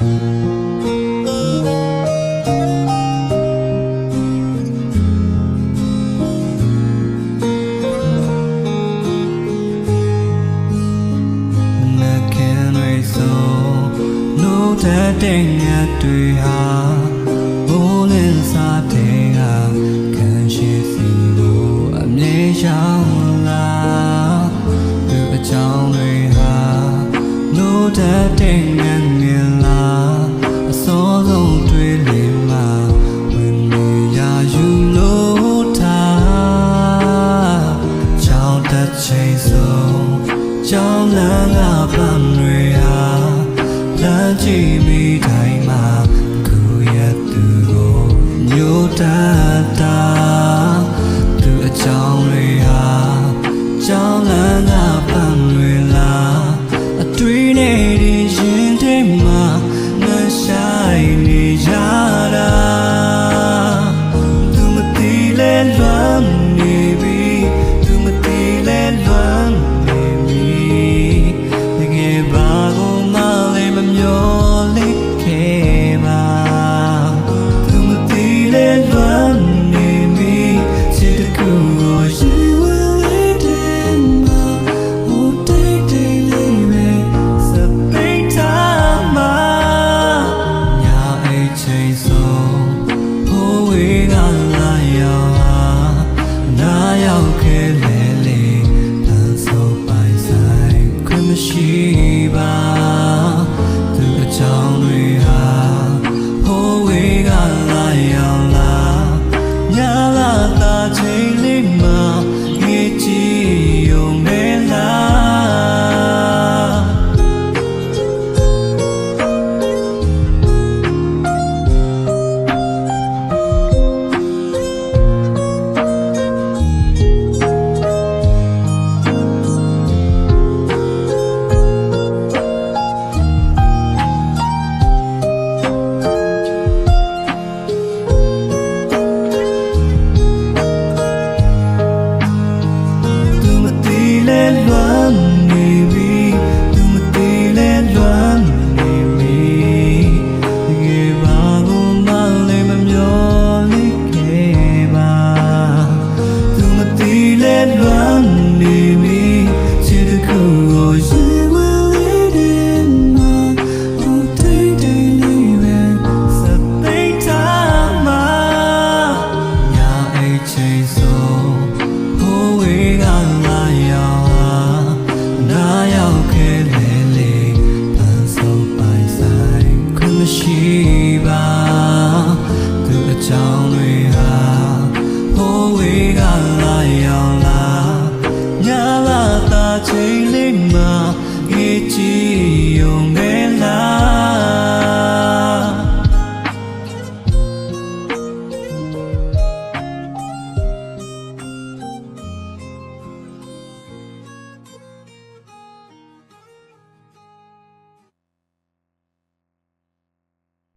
တဲ့ညတွေဟာဘိုးလင်းစားတဲ့ကခံရှိစီကိုအမြဲရှောင်လာသူအကြောင်းတွေဟာနိုးတဲ့ညငယ်လာအစောဆုံးတွေ့လေမှာဝင်နေရယူလို့ထားကြောင်းတဲ့ချိန်ဆုံးကြောင်းလန်းကပန်းတွေဟာလမ်းကြည့်မိတိုင်းမှာကိုယ့်ရဲ့သူကိုညှို့တတ်တာသူအကြောင်းတွေဟာကြောင်းလန်းကပန်းတွေလားအတွေ့နဲ့ဒီရင်ထဲမှာငါဆိုင်နေကြတာသူမသိလဲလွမ်းနေပြီသူမသိလဲလွမ်းနေပြီတကယ်ဘာကိုမှလည်းမမျောလိခဲ့ပါသူမသိလဲလွမ်းနေပြီချစ်တကူကိုရှိဝဲလေးတဲ့မှာဟိုတိတ်တိတ်လေးပဲစပိတ်ထားမှာညာအိတ်ချိန်ဆုံးဟိုဝေးကလာရောက်နာရောက်ခဲ့လေလေတန်ဆိုပိုင်ဆိုင်ခွင့်မရှိပါသူအကြောင်းတွေဟာဟိုဝေးကလာရောက်လာညာလာတာချိန်လေးမှာရေကြည့်ရုံပဲလားလွမ်းနေပြီသူမသိလဲလွမ်းနေပြီတကယ်ဘာကိုမှလည်းမမျောလိခဲ့ပါသူမသိလဲလွမ်းနေပြီချစ်တခုကိုရှိဝဲလေးတဲ့မှာဟိုတိတ်တိတ်လေးပဲစပိတ်ထားမှာညာအိတ်ချိန်ဆုံးဟိုဝေးကလာရောက်နာရောက်ခဲ့လေလေပန်းစုံပိုင်ဆိုင်ခွင့်မရှိပါသူအကြောင်းတွေဟာဟိုဝေးက